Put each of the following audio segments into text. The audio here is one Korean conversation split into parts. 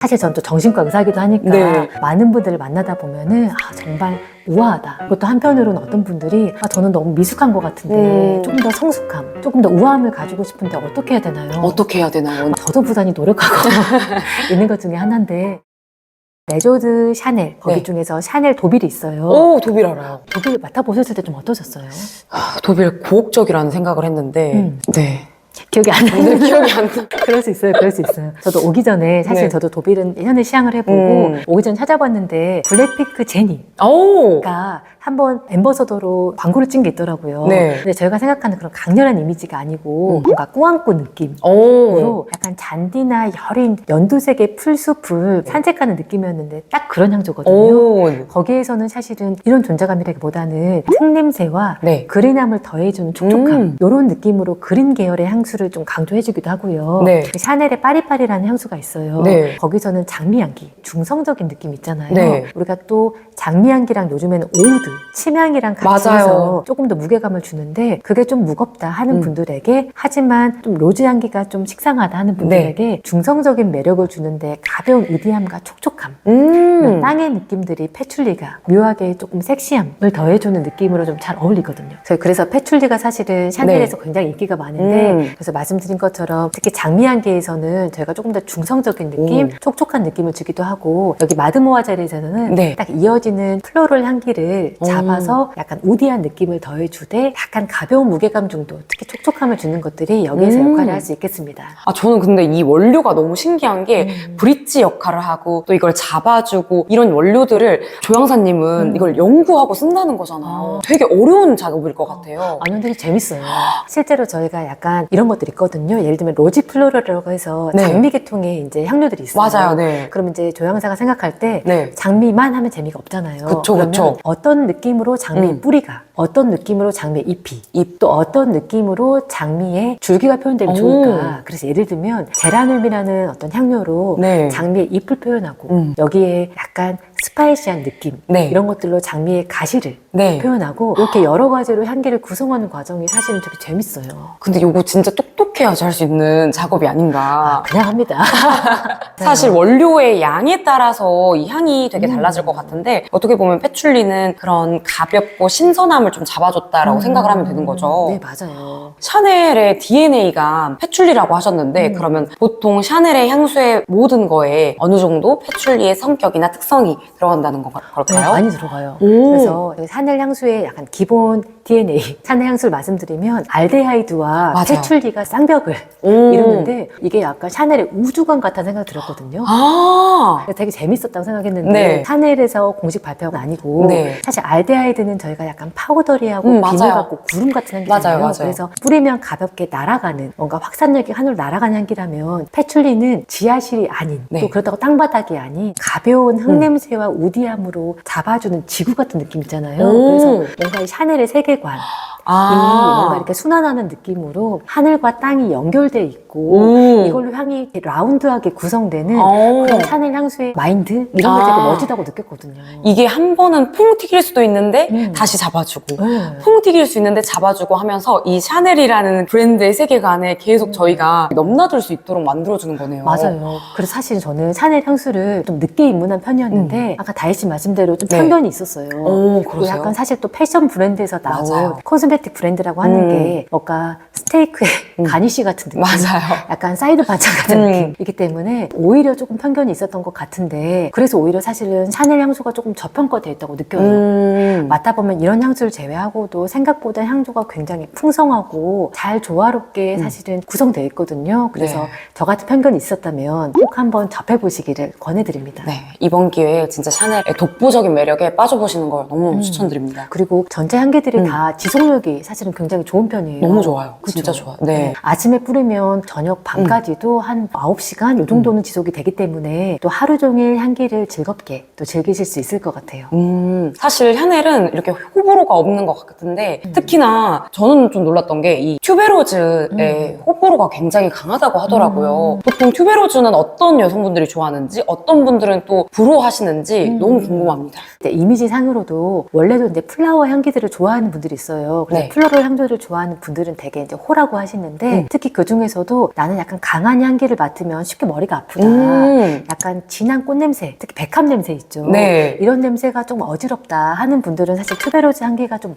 사실 저는 또 정신과 의사이기도 하니까 네. 많은 분들을 만나다 보면은 정말 우아하다. 그것도 한편으로는 어떤 분들이 저는 너무 미숙한 것 같은데 조금 더 성숙함, 조금 더 우아함을 가지고 싶은데 어떻게 해야 되나요? 어떻게 해야 되나요? 저도 부단히 노력하고 있는 것 중에 하나인데 레조드 샤넬 거기 네. 중에서 샤넬 도빌이 있어요. 오, 도빌 알아요. 도빌 맡아보셨을 때 좀 어떠셨어요? 도빌 고혹적이라는 생각을 했는데 네. 기억이 안 나요. 기억이 안 나. 그럴 수 있어요. 그럴 수 있어요. 저도 오기 전에 사실 네. 저도 도빌은 현을 시향을 해보고 오기 전에 찾아봤는데 블랙핑크 제니가 오. 한번 앰버서더로 광고를 찐 게 있더라고요. 네. 근데 저희가 생각하는 그런 강렬한 이미지가 아니고 뭔가 꾸안꾸 느낌. 오. 으로 약간 잔디나 여린 연두색의 풀숲을 산책하는 느낌이었는데 딱 그런 향조거든요. 오. 거기에서는 사실은 이런 존재감이라기보다는 흙냄새와 네. 그린함을 더해주는 촉촉함 이런 느낌으로 그린 계열의 향수를 좀 강조해주기도 하고요. 네. 그 샤넬의 파리파리라는 향수가 있어요. 네. 거기서는 장미향기, 중성적인 느낌 있잖아요. 네. 우리가 또 장미향기랑 요즘에는 오우드, 침향이랑 같이 맞아요. 해서 조금 더 무게감을 주는데 그게 좀 무겁다 하는 분들에게 하지만 좀 로즈 향기가 좀 식상하다 하는 분들에게 중성적인 매력을 주는데 가벼운 우디함과 촉촉함 이런 땅의 느낌들이 패출리가 묘하게 조금 섹시함을 더해주는 느낌으로 좀 잘 어울리거든요. 그래서 패출리가 사실은 샤넬에서 굉장히 인기가 많은데 그래서 말씀드린 것처럼 특히 장미향기에서는 저희가 조금 더 중성적인 느낌, 촉촉한 느낌을 주기도 하고 여기 마드모아젤에서는 네. 딱 이어지는 플로럴 향기를 잡아서 약간 우디한 느낌을 더해주되 약간 가벼운 무게감 정도, 특히 촉촉함을 주는 것들이 여기에서 역할을 할 수 있겠습니다. 저는 근데 이 원료가 너무 신기한 게 브릿지 역할을 하고 또 이걸 잡아주고 이런 원료들을 조향사님은 이걸 연구하고 쓴다는 거잖아요. 되게 어려운 작업일 것 같아요. 아니, 되게 재밌어요. 실제로 저희가 약간 이런 것들이 있거든요. 예를 들면 로지 플로럴이라고 해서 네. 장미 계통의 이제 향료들이 있어요. 맞아요, 네. 그러면 이제 조향사가 생각할 때 네. 장미만 하면 재미가 없잖아요. 그쵸, 그러면 그쵸. 어떤 느낌으로 장미 뿌리가, 어떤 느낌으로 장미 잎이, 또 어떤 느낌으로 장미의 줄기가 표현되면 좋을까. 그래서 예를 들면 제라늄이라는 어떤 향료로 네. 장미의 잎을 표현하고 여기에 약간 스파이시한 느낌 네. 이런 것들로 장미의 가시를 네. 표현하고 이렇게 여러 가지로 향기를 구성하는 과정이 사실은 되게 재밌어요. 근데 이거 진짜 똑똑해야지 할 수 있는 작업이 아닌가. 그냥 합니다. 사실 원료의 양에 따라서 이 향이 되게 달라질 것 같은데 어떻게 보면 패출리는 그런 가볍고 신선함을 좀 잡아줬다라고 생각을 하면 되는 거죠. 네, 맞아요. 샤넬의 DNA가 패출리라고 하셨는데 그러면 보통 샤넬의 향수의 모든 거에 어느 정도 패출리의 성격이나 특성이 들어간다는 네, 걸까요? 많이 들어가요. 오. 그래서 샤넬 향수의 약간 기본 DNA, 샤넬 향수를 말씀드리면 알데하이드와 맞아요. 패출리가 쌍벽을 이루는데 이게 약간 샤넬의 우주관 같다는 생각이 들었거든요. 그래서 되게 재밌었다고 생각했는데 네. 샤넬에서 공식 발표가 아니고 네. 사실 알데하이드는 저희가 약간 파우더리하고 맞아요. 비누 같고 구름 같은 향기잖아요. 맞아요. 그래서 뿌리면 가볍게 날아가는 뭔가 확산력이 하늘로 날아가는 향기라면 패출리는 지하실이 아닌 네. 또 그렇다고 땅바닥이 아닌 가벼운 흙냄새와 우디함으로 잡아주는 지구 같은 느낌 있잖아요. 그래서 뭔가 이 샤넬의 세계관 뭔가 이렇게 순환하는 느낌으로 하늘과 땅이 연결돼 있고 이걸로 향이 이렇게 라운드하게 구성되는 그런 샤넬 향수의 마인드 이런 게 되게 멋지다고 느꼈거든요. 이게 한 번은 퐁 튀길 수도 있는데 다시 잡아주고 퐁 튀길 수 있는데 잡아주고 하면서 이 샤넬이라는 브랜드의 세계관에 계속 저희가 넘나들 수 있도록 만들어주는 거네요. 맞아요. 그래서 사실 저는 샤넬 향수를 좀 늦게 입문한 편이었는데 아까 다혜 씨 말씀대로 좀 편견이 있었어요. 그리고 그러세요? 약간 사실 또 패션 브랜드에서 나온 맞아요. 코스메틱 브랜드라고 하는 게 뭔가 스테이크의 가니쉬 같은 느낌, 맞아요. 약간 사이드 반찬 같은 느낌이기 때문에 오히려 조금 편견이 있었던 것 같은데 그래서 오히려 사실은 샤넬 향수가 조금 저평가되어 있다고 느껴요. 맡아보면 이런 향수를 제외하고도 생각보다 향수가 굉장히 풍성하고 잘 조화롭게 사실은 구성되어 있거든요. 그래서 저 같은 편견이 있었다면 꼭 한번 접해보시기를 권해드립니다. 네, 이번 기회에 진짜 샤넬의 독보적인 매력에 빠져보시는 걸 너무 추천드립니다. 그리고 전체 향기들이 다 지속력이 사실은 굉장히 좋은 편이에요. 너무 좋아요. 그쵸? 진짜 좋아요. 네. 아침에 뿌리면 저녁 밤까지도 한 9시간 이 정도는 지속이 되기 때문에 또 하루 종일 향기를 즐겁게 또 즐기실 수 있을 것 같아요. 사실 샤넬은 이렇게 호불호가 없는 것 같은데 특히나 저는 좀 놀랐던 게 이 튜베로즈의 호불호가 굉장히 강하다고 하더라고요. 보통 튜베로즈는 어떤 여성분들이 좋아하는지 어떤 분들은 또 불호하시는지 너무 궁금합니다. 이미지 상으로도 원래도 이제 플라워 향기들을 좋아하는 분들이 있어요. 네. 플로럴 향조를 좋아하는 분들은 되게 이제 호라고 하시는데 특히 그 중에서도 나는 약간 강한 향기를 맡으면 쉽게 머리가 아프다. 약간 진한 꽃냄새, 특히 백합 냄새 있죠. 네. 이런 냄새가 좀 어지럽다 하는 분들은 사실 튜베로즈 향기가 좀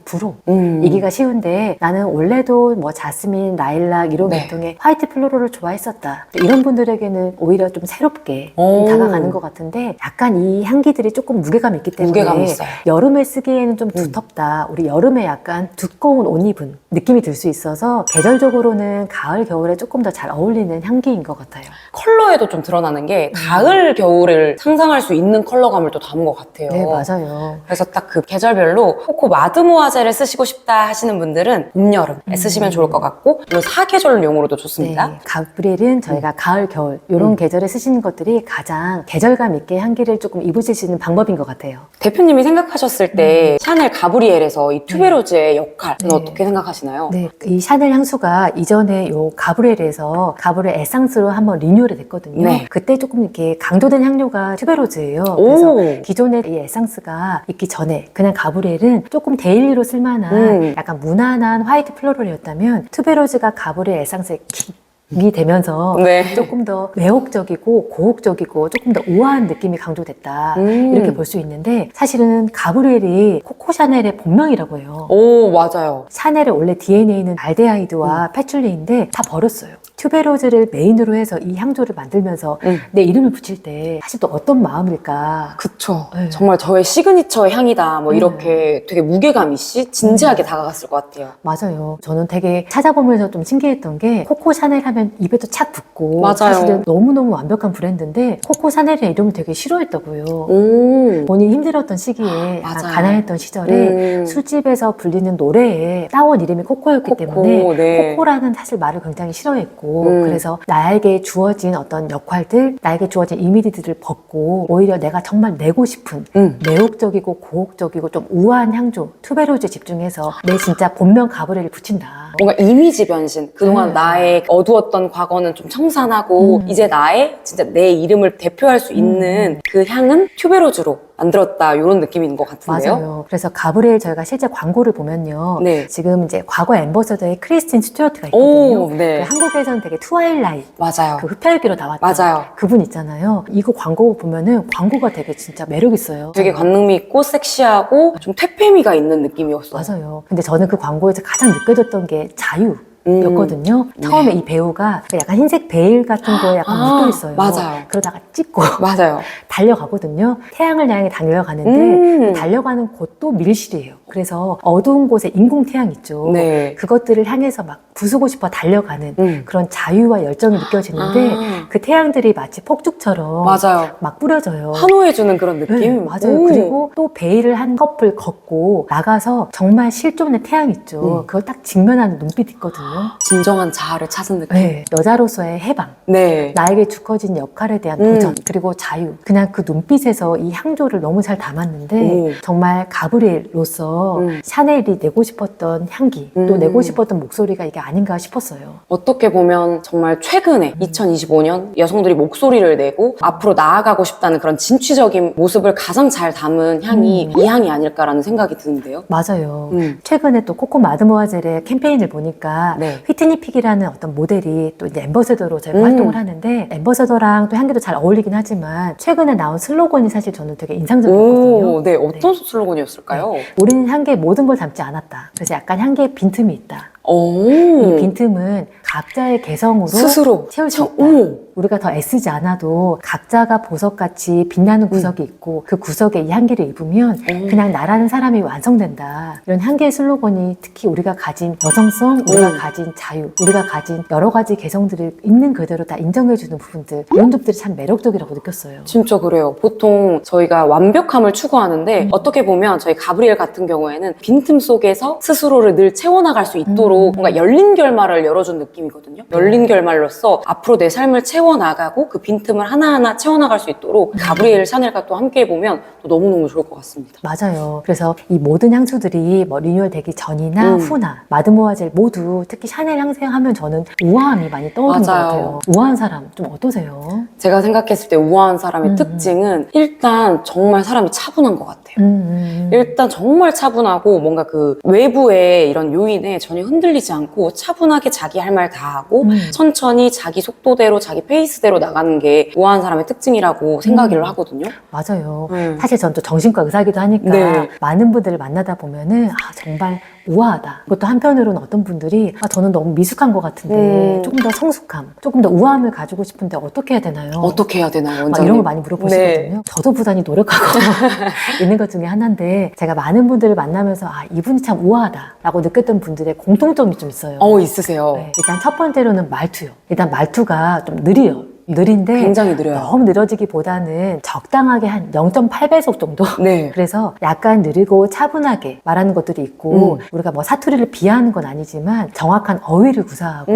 이기가 쉬운데 나는 원래도 뭐 자스민, 라일락 이런 네. 계통의 화이트 플로럴을 좋아했었다. 이런 분들에게는 오히려 좀 새롭게 좀 다가가는 것 같은데 약간 이 향기들이 조금 무게감이 있기 때문에 무게감이 있어요. 여름에 쓰기에는 좀 두텁다. 우리 여름에 약간 두꺼운 옷 입은 느낌이 들 수 있어서 계절적으로는 가을, 겨울에 조금 더 잘 어울리는 향기인 것 같아요. 컬러에도 좀 드러나는 게 가을, 겨울을 상상할 수 있는 컬러감을 또 담은 것 같아요. 네, 맞아요. 그래서 딱 그 계절별로 코코 마드모아젤을 쓰시고 싶다 하시는 분들은 봄, 여름에 쓰시면 좋을 것 같고 물론 사계절용으로도 좋습니다. 네, 가브리엘은 저희가 가을, 겨울 이런 계절에 쓰시는 것들이 가장 계절감 있게 향기를 조금 입으실 수 있는 방법인 것 같아요. 대표님이 생각하셨을 때 샤넬 가브리엘에서 이 튜베로즈의 역할은 네. 어떻게 생각하시나요? 네, 이 샤넬 향수가 이전에 요 가브리엘에서 가브리엘 에상스로 한번 리뉴얼이 됐거든요. 네. 그때 조금 이렇게 강조된 향료가 튜베로즈예요. 오. 그래서 기존의 이 에상스가 있기 전에 그냥 가브리엘은 조금 데일리로 쓸만한 약간 무난한 화이트 플로럴이었다면 튜베로즈가 가브리엘 에상스의 킥이 되면서 네. 조금 더 매혹적이고 고혹적이고 조금 더 우아한 느낌이 강조됐다 이렇게 볼 수 있는데 사실은 가브리엘이 코코 샤넬의 본명이라고 해요. 오, 맞아요. 샤넬의 원래 DNA는 알데하이드와 패출리인데 다 버렸어요. 튜베로즈를 메인으로 해서 이 향조를 만들면서 내 이름을 붙일 때 사실 또 어떤 마음일까. 그쵸. 네. 정말 저의 시그니처의 향이다. 뭐 이렇게 되게 무게감 있이 진지하게 다가갔을 것 같아요. 맞아요. 저는 되게 찾아보면서 좀 신기했던 게 코코 샤넬 하면 입에도 착 붙고 맞아요. 사실은 너무너무 완벽한 브랜드인데 코코 샤넬의 이름을 되게 싫어했다고요. 오. 본인이 힘들었던 시기에 약간 맞아요. 가난했던 시절에 술집에서 불리는 노래에 따온 이름이 코코였기 코코, 때문에 네. 코코라는 사실 말을 굉장히 싫어했고 그래서 나에게 주어진 어떤 역할들, 나에게 주어진 이미지들을 벗고 오히려 내가 정말 내고 싶은 매혹적이고 고혹적이고 좀 우아한 향조, 튜베로즈에 집중해서 내 진짜 본명 가브리엘을 붙인다. 뭔가 이미지 변신. 그동안 나의 어두웠던 과거는 좀 청산하고 이제 나의 진짜 내 이름을 대표할 수 있는 그 향은 튜베로즈로 만들었다. 이런 느낌인 것 같은데요. 맞아요. 그래서 가브리엘 저희가 실제 광고를 보면요. 네. 지금 이제 과거 앰버서더의 크리스틴 스튜어트가 있거든요. 오, 네. 그 한국에서는 되게 트와일라이트 맞아요. 그 흡혈귀로 나왔던 맞아요. 그분 있잖아요. 이거 광고 보면은 광고가 되게 진짜 매력 있어요. 되게 관능미 있고 섹시하고 좀 퇴폐미가 있는 느낌이었어요. 맞아요. 근데 저는 그 광고에서 가장 느껴졌던 게 자유. 였거든요. 처음에 이 배우가 약간 흰색 베일 같은 거에 약간 묶여 있어요. 맞아요. 그러다가 찍고 맞아요. 달려가거든요. 태양을 향해 달려가는데 달려가는 곳도 밀실이에요. 그래서 어두운 곳에 인공 태양 있죠. 네. 그것들을 향해서 막 부수고 싶어 달려가는 그런 자유와 열정이 느껴지는데 그 태양들이 마치 폭죽처럼 맞아요. 막 뿌려져요. 환호해주는 그런 느낌? 네, 맞아요. 오. 그리고 또 베일을 한 커플 걷고 나가서 정말 실존의 태양 있죠. 그걸 딱 직면하는 눈빛 있거든요. 진정한 자아를 찾은 느낌. 네, 여자로서의 해방. 네. 나에게 주어진 역할에 대한 도전, 그리고 자유. 그냥 그 눈빛에서 이 향조를 너무 잘 담았는데 정말 가브리엘로서 샤넬이 내고 싶었던 향기, 또 내고 싶었던 목소리가 이게 아닌가 싶었어요. 어떻게 보면 정말 최근에 2025년 여성들이 목소리를 내고 앞으로 나아가고 싶다는 그런 진취적인 모습을 가장 잘 담은 향이 이 향이 아닐까라는 생각이 드는데요. 맞아요. 최근에 또 코코 마드모아젤의 캠페인을 보니까 네. 휘트니 픽이라는 어떤 모델이 또 이제 앰버서더로 저희가 활동을 하는데 앰버서더랑 또 향기도 잘 어울리긴 하지만 최근에 나온 슬로건이 사실 저는 되게 인상적이었거든요. 오, 네. 어떤 슬로건이었을까요? 우리는 향기에 모든 걸 담지 않았다. 그래서 약간 향기에 빈틈이 있다. 오. 이 빈틈은 각자의 개성으로 스스로 채울 수 있다. 오. 우리가 더 애쓰지 않아도 각자가 보석같이 빛나는 구석이 있고 그 구석에 이 향기를 입으면 그냥 나라는 사람이 완성된다. 이런 향기의 슬로건이 특히 우리가 가진 여성성, 우리가 가진 자유, 우리가 가진 여러 가지 개성들을 있는 그대로 다 인정해주는 부분들 이런 점들이 참 매력적이라고 느꼈어요. 진짜 그래요. 보통 저희가 완벽함을 추구하는데 어떻게 보면 저희 가브리엘 같은 경우에는 빈틈 속에서 스스로를 늘 채워나갈 수 있도록 뭔가 열린 결말을 열어준 느낌이거든요. 열린 결말로서 앞으로 내 삶을 채워나가고 그 빈틈을 하나하나 채워나갈 수 있도록 가브리엘 샤넬과 또 함께 보면 또 너무너무 좋을 것 같습니다. 맞아요. 그래서 이 모든 향수들이 뭐 리뉴얼 되기 전이나 후나 마드모아젤 모두 특히 샤넬 향수 하면 저는 우아함이 많이 떠오르는 것 맞아요. 같아요. 우아한 사람 좀 어떠세요? 제가 생각했을 때 우아한 사람이 특징은 일단 정말 사람이 차분한 것 같아요. 일단 정말 차분하고 뭔가 그 외부의 이런 요인에 전혀 흔들리지 않고 차분하게 자기 할 말 다 하고 천천히 자기 속도대로 자기 페이스대로 나가는 게 우아한 사람의 특징이라고 생각을 하거든요. 맞아요. 사실 전 또 정신과 의사기도 하니까 네. 많은 분들을 만나다 보면은 정말 우아하다. 그것도 한편으로는 어떤 분들이 저는 너무 미숙한 것 같은데 조금 더 성숙함, 조금 더 우아함을 가지고 싶은데 어떻게 해야 되나요? 어떻게 해야 되나요, 막 원장님? 이런 걸 많이 물어보시거든요. 네. 저도 부단히 노력하고 있는 것 중에 하나인데 제가 많은 분들을 만나면서 이분이 참 우아하다라고 느꼈던 분들의 공통점이 좀 있어요. 있으세요. 네, 일단 첫 번째로는 말투요. 일단 말투가 좀 느려요. 느린데 굉장히 느려요. 너무 느려지기보다는 적당하게 한 0.8배속 정도. 네. 그래서 약간 느리고 차분하게 말하는 것들이 있고 우리가 뭐 사투리를 비하하는 건 아니지만 정확한 어휘를 구사하고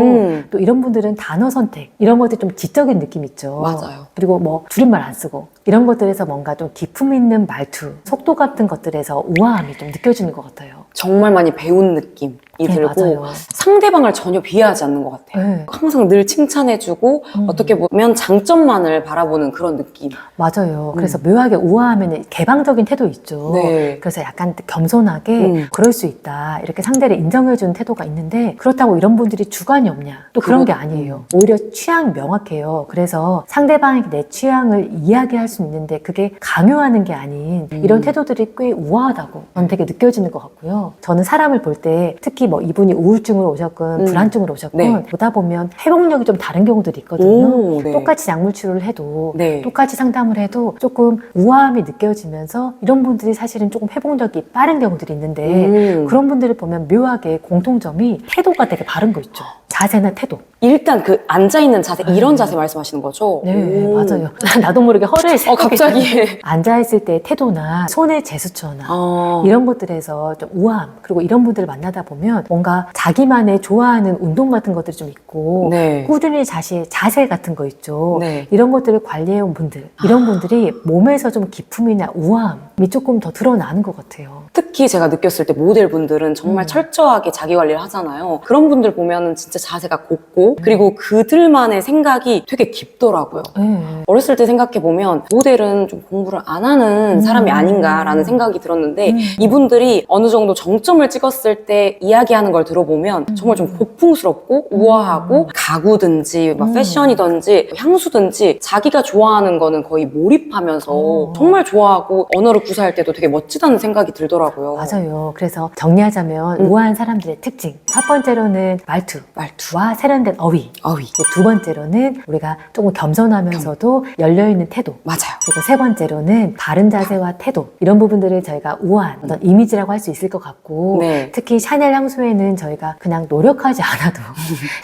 또 이런 분들은 단어 선택 이런 것들이 좀 지적인 느낌 있죠. 맞아요. 그리고 뭐 줄임말 안 쓰고 이런 것들에서 뭔가 좀 기품 있는 말투, 속도 같은 것들에서 우아함이 좀 느껴지는 것 같아요. 정말 많이 배운 느낌이 네, 들고 맞아요. 상대방을 전혀 비하하지 않는 것 같아요. 네. 항상 늘 칭찬해주고 어떻게 보면 장점만을 바라보는 그런 느낌. 맞아요. 그래서 묘하게 우아하면 개방적인 태도 있죠. 네. 그래서 약간 겸손하게 그럴 수 있다. 이렇게 상대를 인정해주는 태도가 있는데 그렇다고 이런 분들이 주관이 없냐. 또 그런 게 아니에요. 오히려 취향이 명확해요. 그래서 상대방에게 내 취향을 이야기할 수 있는데 그게 강요하는 게 아닌 이런 태도들이 꽤 우아하다고 저는 되게 느껴지는 것 같고요. 저는 사람을 볼 때 특히 뭐 이분이 우울증으로 오셨건 불안증으로 오셨건 네. 보다 보면 회복력이 좀 다른 경우들이 있거든요. 오, 네. 똑같이 약물 치료를 해도 네. 똑같이 상담을 해도 조금 우아함이 느껴지면서 이런 분들이 사실은 조금 회복력이 빠른 경우들이 있는데 그런 분들을 보면 묘하게 공통점이 태도가 되게 바른 거 있죠. 자세나 태도. 일단 그 앉아있는 자세, 이런 자세 말씀하시는 거죠? 네, 오. 맞아요. 나도 모르게 허를 세우게 갑자기. 앉아있을 때 태도나 손의 제스처나 이런 것들에서 좀 우아함 그리고 이런 분들을 만나다 보면 뭔가 자기만의 좋아하는 운동 같은 것들이 좀 있고 네. 꾸준히 자세 같은 거 있죠. 네. 이런 것들을 관리해온 분들 이런 분들이 몸에서 좀 기품이나 우아함이 조금 더 드러나는 것 같아요. 특히 제가 느꼈을 때 모델분들은 정말 철저하게 자기 관리를 하잖아요. 그런 분들 보면은 진짜 자세가 곱고 그리고 그들만의 생각이 되게 깊더라고요. 네. 어렸을 때 생각해보면 모델은 좀 공부를 안 하는 사람이 아닌가라는 생각이 들었는데 이분들이 어느 정도 정점을 찍었을 때 이야기하는 걸 들어보면 정말 좀 고풍스럽고 우아하고 가구든지 막 패션이든지 향수든지 자기가 좋아하는 거는 거의 몰입하면서 정말 좋아하고 언어를 구사할 때도 되게 멋지다는 생각이 들더라고요. 맞아요. 그래서 정리하자면 우아한 사람들의 특징. 첫 번째로는 말투와 세련된 어휘. 그리고 두 번째로는 우리가 조금 겸손하면서도 열려있는 태도. 맞아요. 그리고 세 번째로는 바른 자세와 태도. 이런 부분들을 저희가 우아한 어떤 이미지라고 할 수 있을 것 같고 네. 특히 샤넬 향수에는 저희가 그냥 노력하지 않아도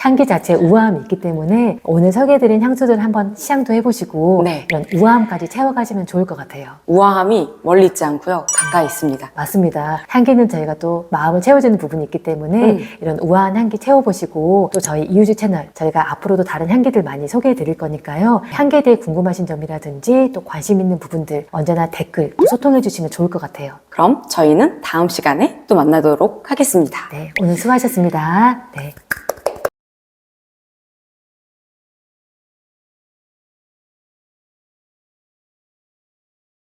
향기 자체에 우아함이 있기 때문에 오늘 소개해드린 향수들 한번 시향도 해보시고 네. 이런 우아함까지 채워가시면 좋을 것 같아요. 우아함이 멀리 있지 않고요. 가까이 있습니다. 맞습니다. 향기는 저희가 또 마음을 채워주는 부분이 있기 때문에 이런 우아한 향기 채워보시고 또 저희 이유주 채널 저희가 앞으로도 다른 향기들 많이 소개해 드릴 거니까요. 향기에 대해 궁금하신 점이라든지 또 관심 있는 부분들 언제나 댓글 소통해 주시면 좋을 것 같아요. 그럼 저희는 다음 시간에 또 만나도록 하겠습니다. 네, 오늘 수고하셨습니다. 네.